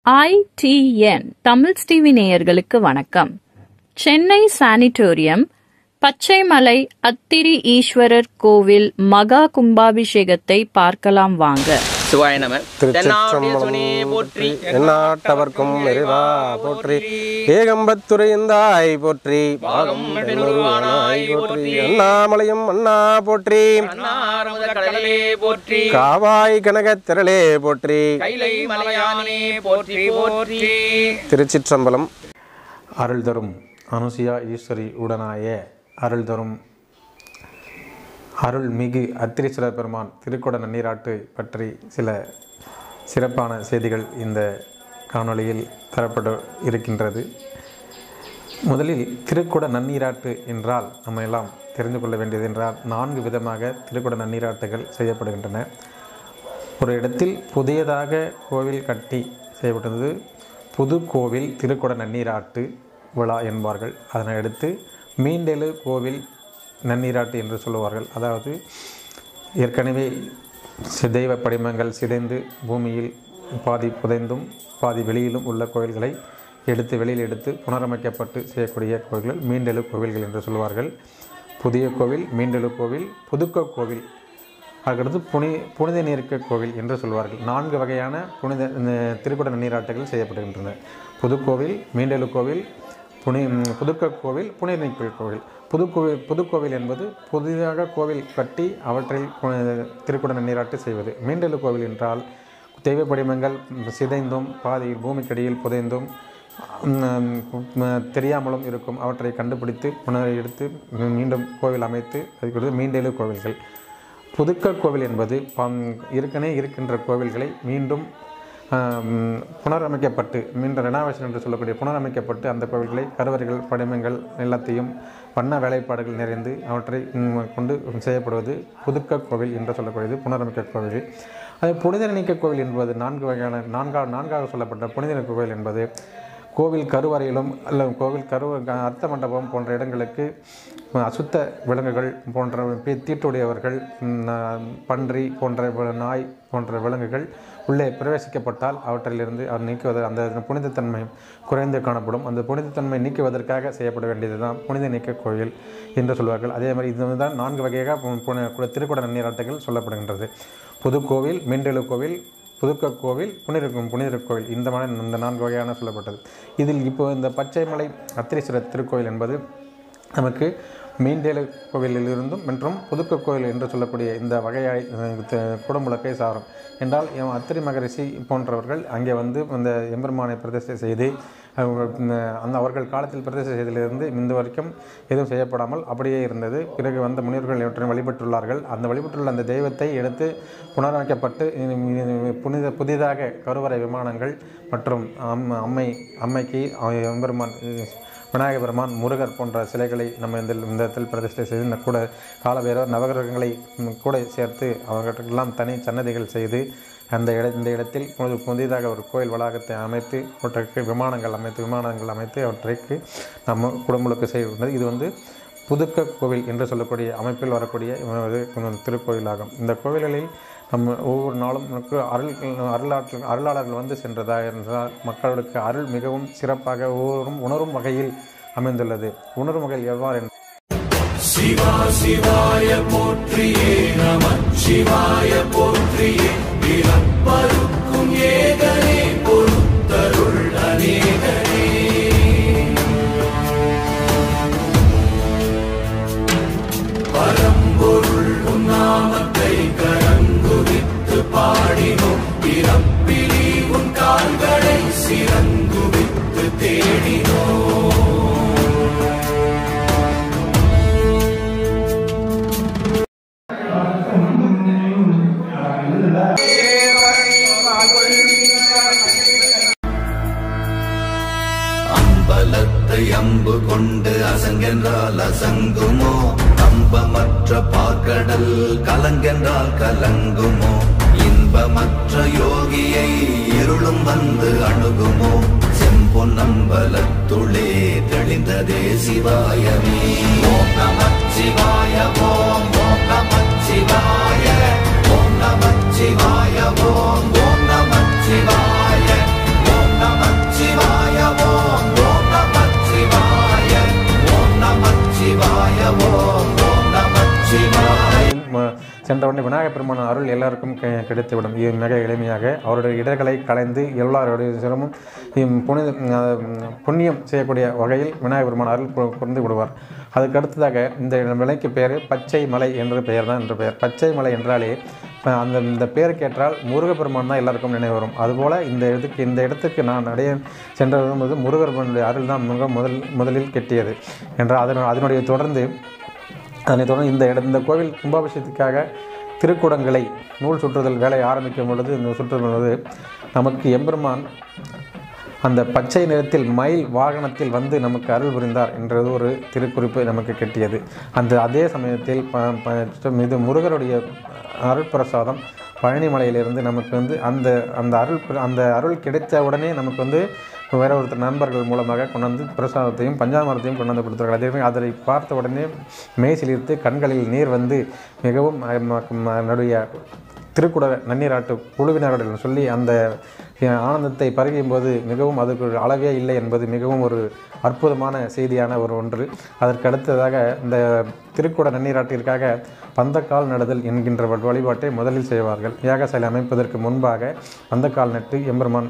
ITN Tamil TV நேயர்களுக்கு வணக்கம். Chennai sanatorium Pachaimalai Atri Eswarar கோவில் மகா கும்பாபிஷேகத்தை பார்க்கலாம் வாங்க. சிவாய நம. போற்றி எந்நாட்டவர்க்கும் இறைவா போற்றி, ஏகம்பத்துரையந்தாய் போற்றி, போற்றி, அண்ணாமலையும் அண்ணா போற்றி, போற்றி, காவாய் கனகத் திரளே போற்றி, போற்றி போற்றி. திருச்சிற்றம்பலம். அருள் தரும் அனுசியா ஈஸ்வரி உடனாய அருள் தரும் அருள்மிகு அத்திரீஸ்வரர் பெருமான் திருக்குட நன்னீராட்டு பற்றி சில சிறப்பான செய்திகள் இந்த காணொளியில் தரப்பட்டு இருக்கின்றது. முதலில் திருக்குட நன்னீராட்டு என்றால் நம்ம எல்லாம் தெரிந்து கொள்ள வேண்டியது என்றால் 4 விதமாக திருக்குட நன்னீராட்டுகள் செய்யப்படுகின்றன. ஒரு இடத்தில் புதியதாக கோவில் கட்டி செய்யப்பட்டது புது கோவில் திருக்குட நன்னீராட்டு விழா என்பார்கள். அதனை அடுத்து மீண்டெழு கோவில் நன்னீராட்டு என்று சொல்லுவார்கள். அதாவது ஏற்கனவே தெய்வ படிமங்கள் சிதைந்து பூமியில் பாதி புதைந்தும் பாதி வெளியிலும் உள்ள கோவில்களை வெளியில் எடுத்து புனரமைக்கப்பட்டு செய்யக்கூடிய கோவில்கள் மீண்டெழு கோவில்கள் என்று சொல்லுவார்கள். புதிய கோவில், மீண்டெழு கோவில், புதுக்க கோவில், அதுக்கடுத்து புனித நீர்க்க கோவில் என்று சொல்வார்கள். 4 வகையான திருக்குட நன்னீராட்டுகள் செய்யப்படுகின்றன. புதுக்கோவில், மீண்டெழு கோவில், புதுக்க கோவில், புனித நீர்க்க கோவில். புதுக்கோவில் என்பது புதிதாக கோவில் கட்டி அவற்றில் திருக்குட நன்னீராட்டு செய்வது. மீண்டெழு கோவில் என்றால் தெய்வ படிமங்கள் சிதைந்தும் பாதி பூமிக்கடியில் புதைந்தும் தெரியாமலும் இருக்கும் அவற்றை கண்டுபிடித்து எடுத்து மீண்டும் கோவில் அமைத்து அதுக்கு மீண்டெழு கோவில்கள். புதுக்க கோவில் என்பது ஏற்கனவே இருக்கின்ற கோவில்களை மீண்டும் புனரமைக்கப்பட்டு மீண்டும் ரெனாவேஷன் என்று சொல்லக்கூடிய புனரமைக்கப்பட்டு அந்த கோவில்களை கருவறைகள் படிமங்கள் எல்லாத்தையும் வண்ண வேலைப்பாடுகள் நிறைந்து அவற்றை கொண்டு செய்யப்படுவது புதுக்க கோவில் என்று சொல்லக்கூடியது புனரமைக்க கோவில். அது புனித நீக்க கோவில் என்பது 4 வகையான நான்காக சொல்லப்பட்ட புனித கோவில் என்பது கோவில் கருவறையிலும் அல்ல கோவில் அர்த்த மண்டபம் போன்ற இடங்களுக்கு அசுத்த விலங்குகள் போன்ற தீட்டுடையவர்கள், பன்றி போன்ற நாய் போன்ற விலங்குகள் உள்ளே பிரவேசிக்கப்பட்டால் அவற்றிலிருந்து அவர் நீக்குவது அந்த புனிதத்தன்மை குறைந்து காணப்படும். அந்த புனிதத்தன்மை நீக்குவதற்காக செய்யப்பட வேண்டியது தான் புனித நீக்க கோவில் என்று சொல்வார்கள். அதே மாதிரி இதுதான் 4 வகையாக திருக்குட நன்னீராட்டுகள் சொல்லப்படுகின்றது. புதுக்கோவில், மீண்டெழு கோவில், புதுக்க கோவில், புனித கோவில், இந்த 4 வகையான சொல்லப்பட்டது. இதில் இப்போ இந்த பச்சைமலை அத்திரீஸ்வரர் திருக்கோவில் என்பது நமக்கு மீண்டெழு கோவிலிலிருந்தும் மற்றும் புதுக்க கோவில் என்று சொல்லக்கூடிய இந்த வகையாய் குடமுழக்கை சாரும். என்றால் அத்திரி மகரிஷி போன்றவர்கள் அங்கே வந்து அந்த எம்பெருமானை பிரதிஷ்டை செய்து அவர்கள் காலத்தில் பிரதிஷ்டை செய்ததிலிருந்து இந்த வரைக்கும் எதுவும் செய்யப்படாமல் அப்படியே இருந்தது. பிறகு வந்த முனிவர்கள் இவற்றை வழிபட்டுள்ளார்கள். அந்த வழிபட்டுள்ள அந்த தெய்வத்தை எடுத்து புனரமைக்கப்பட்டு புதிதாக கருவறை விமானங்கள் மற்றும் அம்மைக்கு எம்பெருமான் விநாயக பெருமான், முருகர் போன்ற சிலைகளை நம்ம இந்த இடத்தில் பிரதிஷ்டை செய்து கூட காலபைரவர் நவகிரகங்களை கூட சேர்த்து அவர்களுக்கெல்லாம் தனி சன்னதிகள் செய்து இந்த இடத்தில் புதிதாக ஒரு கோயில் வளாகத்தை அமைத்து அவற்றுக்கு விமானங்கள் அமைத்து அவற்றைக்கு நம்ம குடமுழுக்கு செய்வது. இது வந்து புதுக்க கோவில் என்று சொல்லக்கூடிய அமைப்பில் வரக்கூடிய திருக்கோயிலாகும். இந்த கோவில்களில் நம்ம ஒவ்வொரு நாளும் அருளாளர்கள் வந்து சென்றதாக இருந்தால் மக்களுக்கு அருள் மிகவும் சிறப்பாக ஒவ்வொருவரும் உணரும் வகையில் அமைந்துள்ளது. உணரும் வகையில் எவ்வாறு சிவா சிவாய போற்றியே நம சிவாய போற்றியே பிறப்பருக்கும் ஏகனே பொறுத்தருள் அநேகனே பரம்பொருள் உன்னாமத்தை கரங்குவித்து பாடினோம் பிறப்பிலி உன் கால்களை சிறங்குவித்து தேடினோம். அம்பலத்தை அம்பு கொண்டு அசங்கென்றால் அசங்குமோ, அம்பமற்ற பார்க்கடல் கலங்கென்றால் கலங்குமோ, இன்பமற்ற யோகியை இருளும் வந்து அணுகுமோ, செம்பொன்னம்பலத்துளே தெளிந்ததே சிவாயமே. ஓம் நமச்சிவாய ஓம் நமச்சிவாய ஓம் நமச்சிவாய ஓம் நமச்சிவாய ஓம் சென்றவுடனே விநாயகப் பெருமான அருள் எல்லாருக்கும் கிடைத்துவிடும். இது மிக எளிமையாக அவருடைய இடர்களை களைந்து எல்லாருடைய சிரமும் புண்ணியம் செய்யக்கூடிய வகையில் விநாயகப் பெருமான அருள் புரிந்து விடுவார். அதுக்கு அடுத்ததாக இந்த மலைக்கு பேர் பச்சை மலை என்ற பெயர் தான். என்ற பெயர் பச்சை மலை என்றாலே இந்த பேருக்கு ஏற்றால் முருகப்பெருமான் தான் எல்லாருக்கும் நினைவு வரும். அதுபோல் இந்த இடத்துக்கு நான் சென்ற வரும்போது முருகப்பெருமானுடைய அருள் தான் முதலில் கெட்டியது என்றால் அதனுடைய தொடர்ந்து இந்த கோவில் கும்பாபிஷேகத்துக்காக திருக்குடங்களை நூல் சுற்றுதல் வேலை ஆரம்பிக்கும் பொழுது இந்த சுற்றுதல் பொழுது நமக்கு எம்பெருமான் அந்த பச்சை நிறத்தில் மயில் வாகனத்தில் வந்து நமக்கு அருள் புரிந்தார் என்றது ஒரு திருக்குறிப்பு நமக்கு கிட்டியது. அதே சமயத்தில் இது முருகருடைய அருள் பிரசாதம் பழனிமலையிலிருந்து நமக்கு வந்து அந்த அருள் கிடைத்த உடனே நமக்கு வந்து வேற ஒருத்தர் நண்பர்கள் மூலமாக கொண்டு வந்து பிரசாதத்தையும் பஞ்சாமரத்தையும் கொண்டு வந்து கொடுத்தார்கள். அதே அதை பார்த்த உடனே மெய் சிலிர்த்து கண்களில் நீர் வந்து மிகவும் என்னுடைய திருக்குட நன்னீராட்டு குழுவினர்கள் சொல்லி அந்த ஆனந்தத்தை பருகும் போது மிகவும் அதுக்கு ஒரு அளவே இல்லை என்பது மிகவும் ஒரு அற்புதமான செய்தியான ஒன்று. அதற்கு அடுத்ததாக இந்த திருக்குட நன்னீராட்டிற்காக பந்தக்கால் நடுதல் என்கின்ற வழிபாட்டை முதலில் செய்வார்கள். யாகசாலை அமைப்பதற்கு முன்பாக பந்தக்கால் நட்டு எம்பெருமான்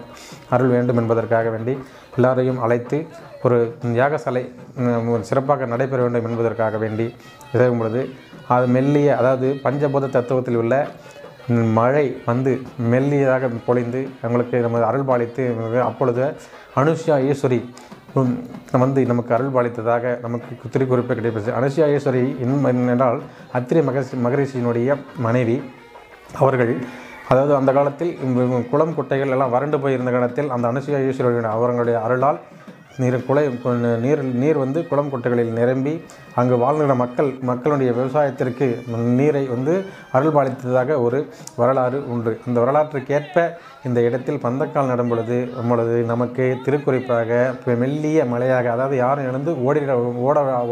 அருள் வேண்டும் என்பதற்காக வேண்டி எல்லாரையும் அழைத்து ஒரு யாகசாலை சிறப்பாக நடைபெற வேண்டும் என்பதற்காக வேண்டி செய்யும் பொழுது அது மெல்லிய, அதாவது பஞ்சபூத தத்துவத்தில் உள்ள மழை வந்து மெல்லியதாக பொழிந்து அவங்களுக்கு நம்ம அருள் பாலித்து அப்பொழுது அனுஷ்யா ஈஸ்வரி வந்து நமக்கு அருள் பாலித்ததாக நமக்கு திருக்குறிப்பை கிடைப்பது. அனுஷ்யா ஈஸ்வரி என்றால் அத்திரி மகரிஷியினுடைய மனைவி. அவர்கள் அதாவது அந்த காலத்தில் குளம் குட்டைகள் எல்லாம் வறண்டு போயிருந்த காலத்தில் அந்த அனுஷ்யா ஈஸ்வரியுடைய அவர்களுடைய அருளால் நீர் வந்து குளம் குட்டைகளில் நிரம்பி அங்கு வாழ்கிற மக்களுடைய விவசாயத்திற்கு நீரை வந்து அருள் பாலித்ததாக ஒரு வரலாறு உண்டு. அந்த வரலாற்றுக்கேற்ப இந்த இடத்தில் பந்தக்கால் நடும் பொழுது நமக்கு திருக்குறிப்பாக மெல்லிய மழையாக, அதாவது யாரும் எழுந்து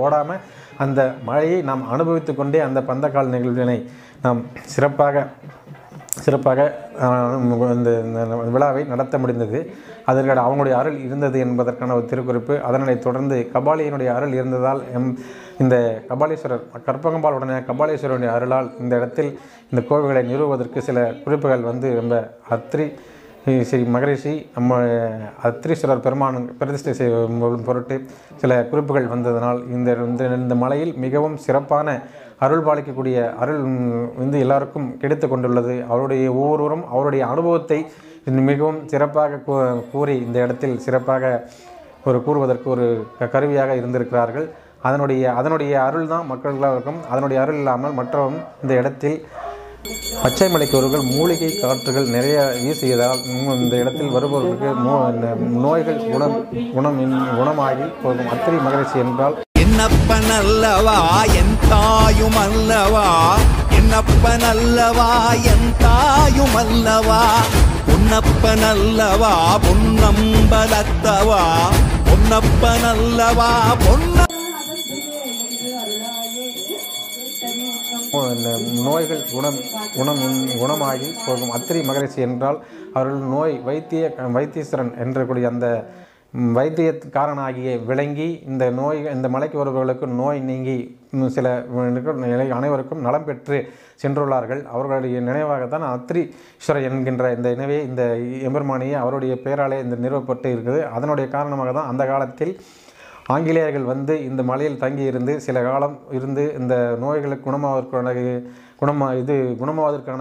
ஓடாமல் அந்த மழையை நாம் அனுபவித்து கொண்டே அந்த பந்தக்கால் நிகழ்வினை நாம் சிறப்பாக இந்த விழாவை நடத்த முடிந்தது. அதற்கான அவங்களுடைய அருள் இருந்தது என்பதற்கான ஒரு திருக்குறிப்பு. அதனை தொடர்ந்து கபாலியினுடைய அருள் இருந்ததால் இந்த கபாலீஸ்வரர் கற்பகம்பாளுடனே கபாலீஸ்வரனுடைய அருளால் இந்த இடத்தில் இந்த கோவில்களை நிறுவுவதற்கு சில குறிப்புகள் வந்து ரொம்ப ஸ்ரீ மகரிஷி அத்திரீஸ்வரர் பெருமான் பிரதிஷ்டை செய்யும் பொருட்டு சில குறிப்புகள் வந்ததனால் இந்த மலையில் மிகவும் சிறப்பான அருள் பாலிக்கக்கூடிய அருள் வந்து எல்லாருக்கும் கிடைத்து கொண்டுள்ளது. அவருடைய ஒவ்வொருவரும் அவருடைய அனுபவத்தை மிகவும் சிறப்பாக கூறி இந்த இடத்தில் சிறப்பாக கூறுவதற்கு ஒரு கருவியாக இருந்திருக்கிறார்கள். அதனுடைய அருள் தான் மக்களுக்கும். அதனுடைய அருள் இல்லாமல் மற்றவரும் இந்த இடத்தில் பச்சை மலைக்கோர்கள் மூலிகை காற்றுகள் நிறைய வீசியதால் இந்த இடத்தில் வருபவர்களுக்கு நோய்கள் குணமாகி போகும். அத்திரி மகரிஷி என்றால் என்னப்பன் அல்லவா என் தாயும் அல்லவா, என்னப்பன் அல்லவா என் தாயும் அல்லவா, பொன்னப்பன் அல்லவா பொன்னம்பலத்தவா, பொன்னப்பன் அல்லவா நோய்கள் குணமாகி போகும். அத்திரி மகரிஷி என்றால் அவர்கள் நோய் வைத்தீஸ்வரன் என்றக்கூடிய அந்த வைத்தியக்காரனாகிய விளங்கி இந்த மலைக்கு வருபவர்களுக்கு நோய் நீங்கி சில அனைவருக்கும் நலம் பெற்று சென்றுள்ளார்கள். அவர்களுடைய நினைவாகத்தான் அத்திரீஸ்வரர் என்கின்ற இந்த நினைவே இந்த எம்பெருமானியை அவருடைய பெயராலே இந்த நிறுவப்பட்டு இருக்குது. அதனுடைய காரணமாக தான் அந்த காலத்தில் ஆங்கிலேயர்கள் வந்து இந்த மலையில் தங்கி இருந்து சில காலம் இருந்து இந்த நோய்களுக்கு குணமாவதற்கான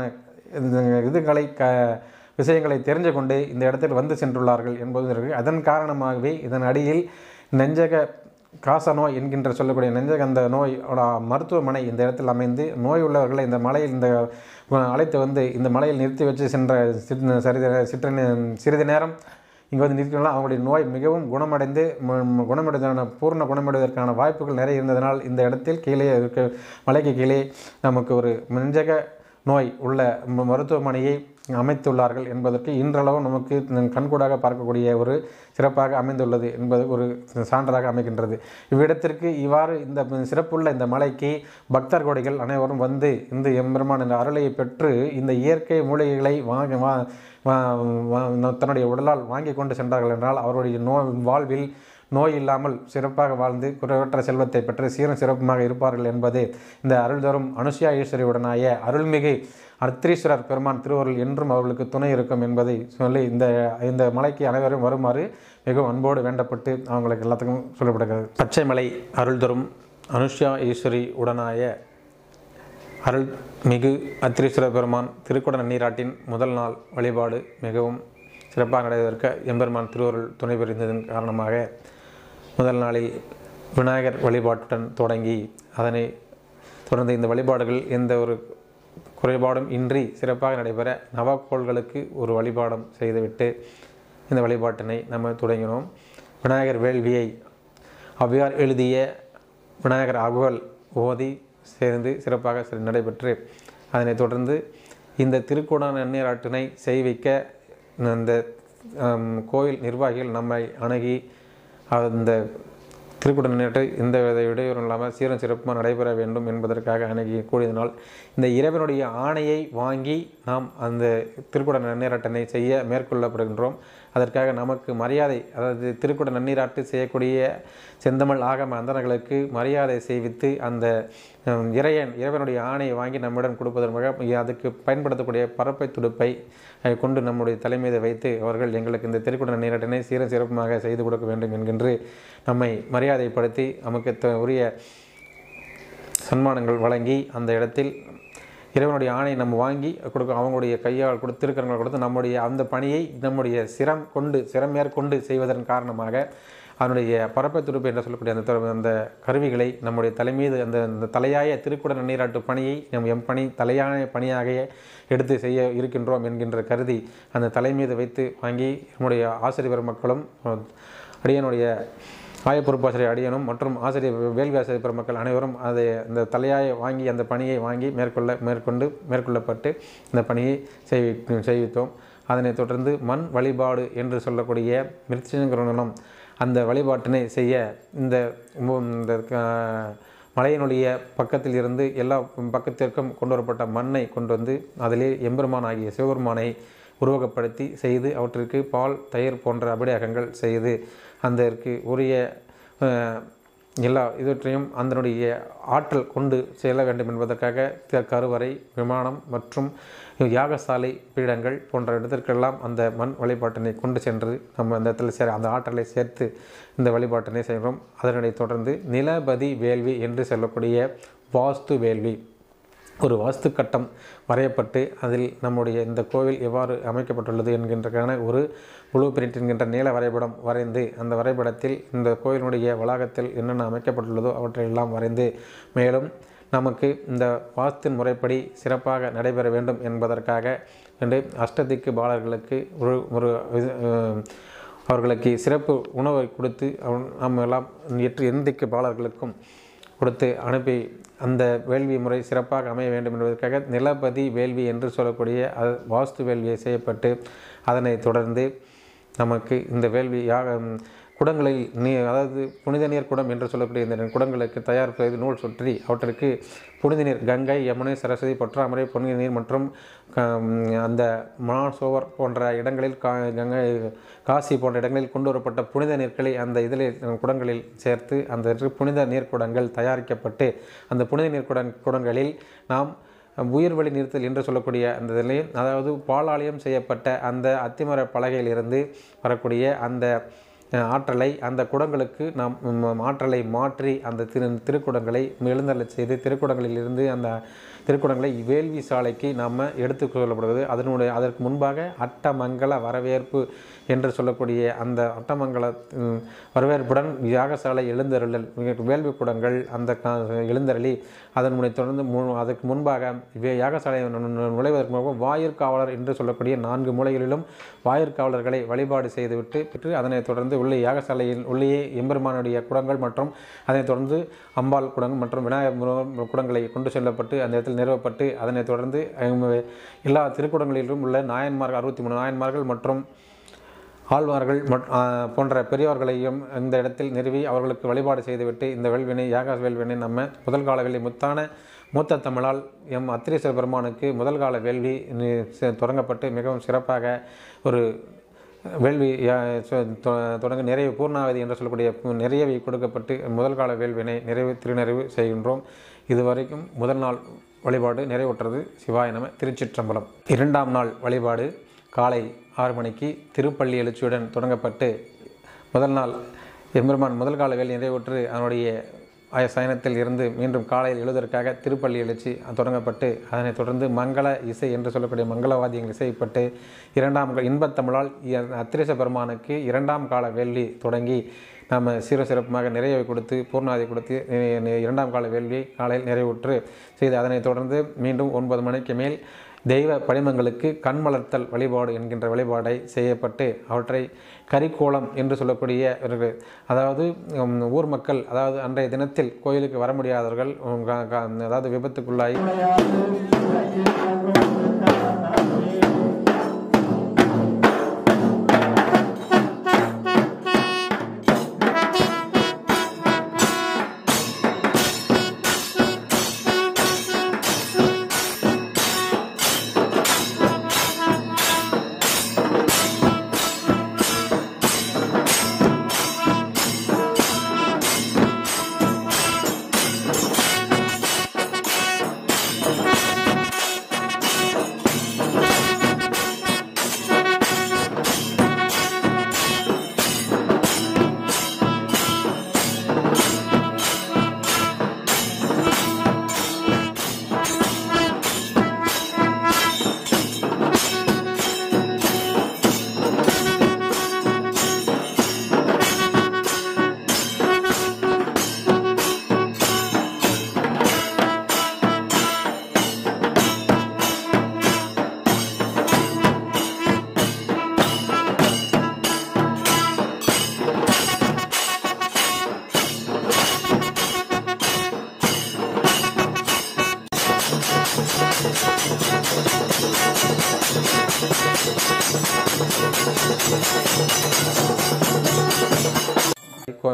விஷயங்களை தெரிஞ்சு கொண்டு இந்த இடத்தில் வந்து சென்றுள்ளார்கள் என்பது இருக்குது. அதன் காரணமாகவே இதன் அடியில் நெஞ்சக காசநோய் என்கின்ற சொல்லக்கூடிய நெஞ்சக அந்த நோயோட மருத்துவமனை இந்த இடத்தில் அமைந்து நோய் உள்ளவர்களை இந்த மலையில் அழைத்து வந்து இந்த மலையில் நிறுத்தி வச்சு சென்ற சிறிது நேரம் இங்கே வந்து நிற்கலாம். அவங்களுடைய நோய் மிகவும் பூர்ண குணமடைவதற்கான வாய்ப்புகள் நிறைய இருந்ததனால் இந்த இடத்தில் கீழே மலைக்கு கீழே நமக்கு ஒரு நெஞ்சக நோய் உள்ள மருத்துவமனையை அமைத்துள்ளார்கள் என்பதற்கு இன்றளவு நமக்கு கண்கூடாக பார்க்கக்கூடிய ஒரு சிறப்பாக அமைந்துள்ளது என்பது ஒரு சான்றாக அமைகின்றது. இவ்விடத்திற்கு இவ்வாறு இந்த சிறப்புள்ள இந்த மலைக்கு பக்தர் கோடிகள் அனைவரும் வந்து இந்த எம்பெருமான் என்ற அருளையை பெற்று இந்த இயற்கை மூலிகைகளை தன்னுடைய உடலால் வாங்கி கொண்டு சென்றார்கள் என்றால் அவருடைய வாழ்வில் நோய் இல்லாமல் சிறப்பாக வாழ்ந்து குறைவற்ற செல்வத்தை பெற்று சீரும் சிறப்புமாக இருப்பார்கள் என்பது இந்த அருள் தரும் அனுஷ்யா ஈஸ்வரியுடனாய அருள்மிகு அர்த்தீஸ்வரர் பெருமான் திருவருள் என்றும் அவர்களுக்கு துணை இருக்கும் என்பதை சொல்லி இந்த மலைக்கு அனைவரும் வருமாறு மிகவும் அன்போடு வேண்டப்பட்டு அவங்களுக்கு எல்லாத்துக்கும் சொல்லப்படுகிறது. பச்சை மலை அருள் தரும் அனுஷ்யா ஈஸ்வரி உடனாய அருள் மிகு அர்த்தீஸ்வரர் பெருமான் திருக்குட நீராட்டின் முதல் நாள் வழிபாடு மிகவும் சிறப்பாக நடைபெற்க எம்பெருமான் திருவருள் துணை புரிந்ததன் காரணமாக முதல் நாளில் விநாயகர் வழிபாட்டுடன் தொடங்கி அதனை தொடர்ந்து இந்த வழிபாடுகள் எந்த ஒரு குறைபாடும் இன்றி சிறப்பாக நடைபெற நவக்கோள்களுக்கு ஒரு வழிபாடும் செய்துவிட்டு இந்த வழிபாட்டினை நம்ம தொடங்கினோம். விநாயகர் வேள்வியை ஔவையார் எழுதிய விநாயகர் அகவல் ஓதி சேர்ந்து சிறப்பாக நடைபெற்று அதனைத் தொடர்ந்து இந்த திருக்குட நன்னீராட்டினை செய்விக்க அந்த கோயில் நிர்வாகிகள் நம்மை அணுகி அந்த திருக்குட நன்னீராட்டை எந்த வித இடையூறும் இல்லாமல் சீரும் சிறப்புமாக நடைபெற வேண்டும் என்பதற்காக அணுகி கூடியதனால் இந்த இறைவனுடைய ஆணையை வாங்கி நாம் அந்த திருக்குட நன்னீராட்டினை செய்ய மேற்கொள்ளப்படுகின்றோம். அதற்காக நமக்கு மரியாதை, அதாவது திருக்குட நன்னீராட்டு செய்யக்கூடிய செந்தமிழ் ஆகம அந்தணர்களுக்கு மரியாதை செய்வித்து அந்த இறைவனுடைய ஆணையை வாங்கி நம்மிடம் கொடுப்பதன் மூலம் அதுக்கு பயன்படுத்தக்கூடிய பரப்பை துடுப்பை கொண்டு நம்முடைய தலைமீது வைத்து அவர்கள் எங்களுக்கு இந்த திருக்குட நன்னீராட்டினை சீர சிறப்புமாக செய்து கொடுக்க வேண்டும் என்கின்ற நம்மை மரியாதைப்படுத்தி நமக்கு உரிய சன்மானங்கள் வழங்கி அந்த இடத்தில் இறைவனுடைய ஆணையை நம்ம வாங்கி கொடுக்க அவங்களுடைய கையால் கொடுத்து திருக்கரங்கள் கொடுத்து நம்முடைய அந்த பணியை நம்முடைய சிரம் மேற்கொண்டு செய்வதன் காரணமாக அதனுடைய பரப்பை துடுப்பு என்று சொல்லக்கூடிய அந்த கருவிகளை நம்முடைய தலைமீது அந்த தலையாய திருக்குட நன்னீராட்டு பணியை பணி தலையான பணியாக எடுத்து செய்ய இருக்கின்றோம் என்கின்ற கருதி அந்த தலைமீது வைத்து வாங்கி நம்முடைய ஆசிரியர் பெருமக்களும் அடியனுடைய ஆயப்பொறுப்பாசிரியர் அடியனும் மற்றும் ஆசிரியர் வேள்வி ஆசிரியர் பெருமக்கள் அனைவரும் அதை இந்த தலையாய வாங்கி அந்த பணியை வாங்கி மேற்கொள்ளப்பட்டு இந்த பணியை செய்வித்தோம். அதனைத் தொடர்ந்து மண் வழிபாடு என்று சொல்லக்கூடிய மிருத்யுஞ்சயனம் அந்த வழிபாட்டினை செய்ய இந்த மலையினுடைய பக்கத்தில் இருந்து எல்லா பக்கத்திற்கும் கொண்டு வரப்பட்ட மண்ணை கொண்டு வந்து அதிலே எம்பெருமான் ஆகிய சிவபெருமானை உருவகப்படுத்தி செய்து அவற்றிற்கு பால் தயிர் போன்ற அபிடேகங்கள் செய்து அதற்கு உரிய எல்லா இவற்றையும் அதனுடைய ஆற்றல் கொண்டு செல்ல வேண்டும் என்பதற்காக கருவறை, விமானம் மற்றும் யாகசாலை பீடங்கள் போன்ற இடத்திற்கெல்லாம் அந்த மண் வழிபாட்டினை கொண்டு சென்று நம்ம அந்த இடத்துல அந்த ஆற்றலை சேர்த்து இந்த வழிபாட்டினை செய்கிறோம். அதனை தொடர்ந்து நிலபதி வேள்வி என்று சொல்லக்கூடிய வாஸ்து வேள்வி, ஒரு வாஸ்து கட்டம் வரையப்பட்டு அதில் நம்முடைய இந்த கோவில் எவ்வாறு அமைக்கப்பட்டுள்ளது என்கின்றக்கான ஒரு ப்ளூ பிரிண்ட் என்கின்ற நீள வரைபடம் வரைந்து அந்த வரைபடத்தில் இந்த கோவிலுடைய வளாகத்தில் என்னென்ன அமைக்கப்பட்டுள்ளதோ அவற்றையெல்லாம் வரைந்து மேலும் நமக்கு இந்த வாஸ்தின் முறைப்படி சிறப்பாக நடைபெற வேண்டும் என்பதற்காக அஷ்டதிக்கு பாலர்களுக்கு ஒரு அவர்களுக்கு சிறப்பு உணவை கொடுத்து நம்ம எல்லாம் எந்திக்கு பாலர்களுக்கும் கொடுத்து அனுப்பி அந்த வேள்வி முறை சிறப்பாக அமைய வேண்டும் என்பதற்காக நிலபதி வேள்வி என்று சொல்லக்கூடிய வாஸ்து வேள்வியை செய்யப்பட்டு அதனை தொடர்ந்து நமக்கு இந்த வேள்வி குடங்களில் அதாவது புனித நீர் குடம் என்று சொல்லக்கூடிய இந்த குடங்களுக்கு தயார் செய்து நூல் சுற்றி அவற்றிற்கு புனித நீர் கங்கை, யமுனை, சரஸ்வதி, பொற்றாமரை, புனித நீர் மற்றும் அந்த மாசோவர் போன்ற இடங்களில் கங்கை, காசி போன்ற இடங்களில் கொண்டு வரப்பட்ட புனித நீர்களை அந்த இதில் குடங்களில் சேர்த்து அந்த புனித நீர்க்குடங்கள் தயாரிக்கப்பட்டு அந்த புனித நீர்க்குடங்களில் நாம் உயிர்வழி நிறுத்தல் என்று சொல்லக்கூடிய அந்த இதில் அதாவது பாலாலயம் செய்யப்பட்ட அந்த அத்திமர பலகையிலிருந்து வரக்கூடிய அந்த ஆற்றலை அந்த குடங்களுக்கு நாம் ஆற்றலை மாற்றி அந்த திருக்குடங்களை எழுந்தள்ள செய்து திருக்குடங்களிலிருந்து அந்த திருக்குடங்களை வேள்வி சாலைக்கு நாம் எடுத்து கொள்ளப்படுவது. அதற்கு முன்பாக அட்டமங்கல வரவேற்பு என்று சொல்லக்கூடிய அந்த அட்டமங்கல வரவேற்புடன் யாகசாலை எழுந்தருளல் வேள்வி குடங்கள் அந்த எழுந்தருளி அதன் தொடர்ந்து அதற்கு முன்பாக யாகசாலை நுழைவதற்கு முன்பாக வாயிற்காவலர் என்று சொல்லக்கூடிய 4 மூலைகளிலும் வாயிற்காவலர்களை வழிபாடு செய்துவிட்டு அதனைத் தொடர்ந்து உள்ளே யாகசாலையில் உள்ளேயே எம்பெருமானுடைய குடங்கள் மற்றும் அதனைத் தொடர்ந்து அம்பாள் குடங்கள் மற்றும் விநாயகர் குடங்களை கொண்டு செல்லப்பட்டு அந்த இடத்தில் நிறுவப்பட்டு அதனைத் தொடர்ந்து எல்லா திருக்குடங்களிலும் உள்ள நாயன்மார்கள் 63 நாயன்மார்கள் மற்றும் ஆழ்வார்கள் போன்ற பெரியவர்களையும் இந்த இடத்தில் நிறுவி அவர்களுக்கு வழிபாடு செய்துவிட்டு இந்த வேள்வினை யாக வேள்வினை நம்ம முதல் கால வேள்வி மூத்த தமிழால் அர்த்தீஸ்வரர் பெருமானுக்கு முதல் கால வேள்வி தொடங்கப்பட்டு மிகவும் சிறப்பாக ஒரு வேள்வி தொடங்க நிறைவு பூர்ணாவதி என்று சொல்லக்கூடிய நிறைவை கொடுக்கப்பட்டு முதல் கால வேள்வினை திருநிறைவு செய்கின்றோம். இதுவரைக்கும் முதல் நாள் வழிபாடு நிறைவுற்றது. சிவாய நம. திருச்சிற்றம்பலம். இரண்டாம் நாள் வழிபாடு காலை 6 மணிக்கு திருப்பள்ளி எழுச்சியுடன் தொடங்கப்பட்டு முதல் நாள் எம்பெருமான் முதல் கால வேள்வி நிறைவுற்று அதனுடைய சயனத்தில் இருந்து மீண்டும் காலையில் எழுவதற்காக திருப்பள்ளி எழுச்சி தொடங்கப்பட்டு அதனைத் தொடர்ந்து மங்கள இசை என்று சொல்லக்கூடிய மங்களவாதியங்கள் இசைப்பட்டு இரண்டாம் இன்பத்தமிழால் அத்திரேச பெருமானுக்கு இரண்டாம் கால வேள்வி தொடங்கி நாம் சிறப்பாக நிறைவை கொடுத்து பூர்ணாதி கொடுத்து இரண்டாம் கால வேள்வியை காலையில் நிறைவுற்று செய்து அதனைத் தொடர்ந்து மீண்டும் 9 மணிக்கு மேல் தெய்வ படிமங்களுக்கு கண் வளர்த்தல் வழிபாடு என்கின்ற வழிபாடை செய்யப்பட்டு அவற்றை கரிக்கோலம் என்று சொல்லக்கூடிய அதாவது ஊர் மக்கள் அதாவது அன்றைய தினத்தில் கோயிலுக்கு வர முடியாதவர்கள் அதாவது விபத்துக்குள்ளாய்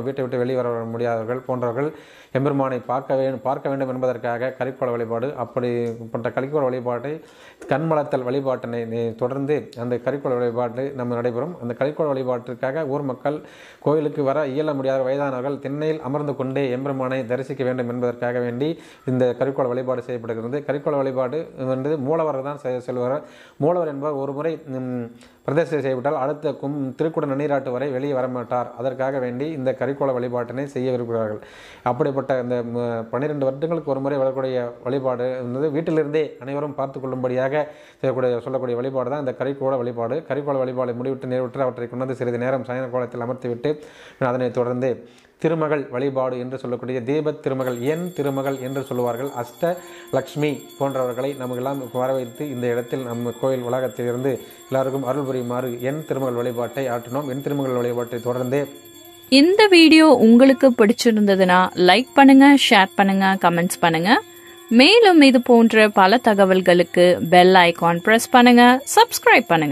வீட்டை விட்டு வெளியே வர முடியாதவர்கள் போன்றவர்கள் எம்பெருமானை பார்க்க வேண்டும் என்பதற்காக கரிக்கோள வழிபாடு அப்படிப்பட்ட கரிக்கோள வழிபாட்டை கண்மலத்தல் வழிபாட்டினை தொடர்ந்து அந்த கரிக்கோள வழிபாட்டு நம்ம நடைபெறும். அந்த கரிக்கோள வழிபாட்டிற்காக ஊர் மக்கள் கோயிலுக்கு வர இயல முடியாத வயதானவர்கள் திண்ணையில் அமர்ந்து கொண்டே எம்பெருமானை தரிசிக்க வேண்டும் என்பதற்காக வேண்டி இந்த கரிக்கோள வழிபாடு செய்யப்படுகிறது. கரிக்கோள வழிபாடு வந்து மூலவர் தான் செல்வார். மூலவர் என்பவர் ஒரு முறை பிரதேசம் செய்யப்பட்டால் அடுத்த திருக்குட நன்னீராட்டு வரை வெளியே வரமாட்டார். அதற்காக வேண்டி இந்த கரிக்கோள வழிபாட்டினை செய்ய விரும்புகிறார்கள். அப்படிப்பட்ட இந்த 12 வருடங்களுக்கு ஒரு முறை வரக்கூடிய வழிபாடு என்பது வீட்டிலிருந்தே அனைவரும் பார்த்து கொள்ளும்படியாக சொல்லக்கூடிய வழிபாடு தான் இந்த கரிக்கோள வழிபாடு. கரிக்கோள வழிபாடு முடிவிட்டு நிறைவுற்று அவற்றை கொண்டு சிறிது நேரம் சயன கோலத்தில் அமர்த்திவிட்டு அதனைத் தொடர்ந்து திருமகள் வழிபாடு என்று சொல்லக்கூடிய தீப திருமகள் என் திருமகள் என்று சொல்லுவார்கள். அஷ்டலக்ஷ்மி போன்றவர்களை நமக்கெல்லாம் வரவைத்து இந்த இடத்தில் நம்ம கோயில் உலகத்திலிருந்து எல்லாருக்கும் அருள் புரியுமாறு என் திருமகள் வழிபாட்டை ஆற்றினோம். என் திருமகள் வழிபாட்டை தொடர்ந்தே இந்த வீடியோ உங்களுக்கு பிடிச்சிருந்ததுன்னா லைக் பண்ணுங்க, ஷேர் பண்ணுங்க, கமெண்ட்ஸ் பண்ணுங்க. மேலும் இது போன்ற பல தகவல்களுக்கு பெல் ஐகான் பிரஸ் பண்ணுங்க, சப்ஸ்கிரைப் பண்ணுங்க.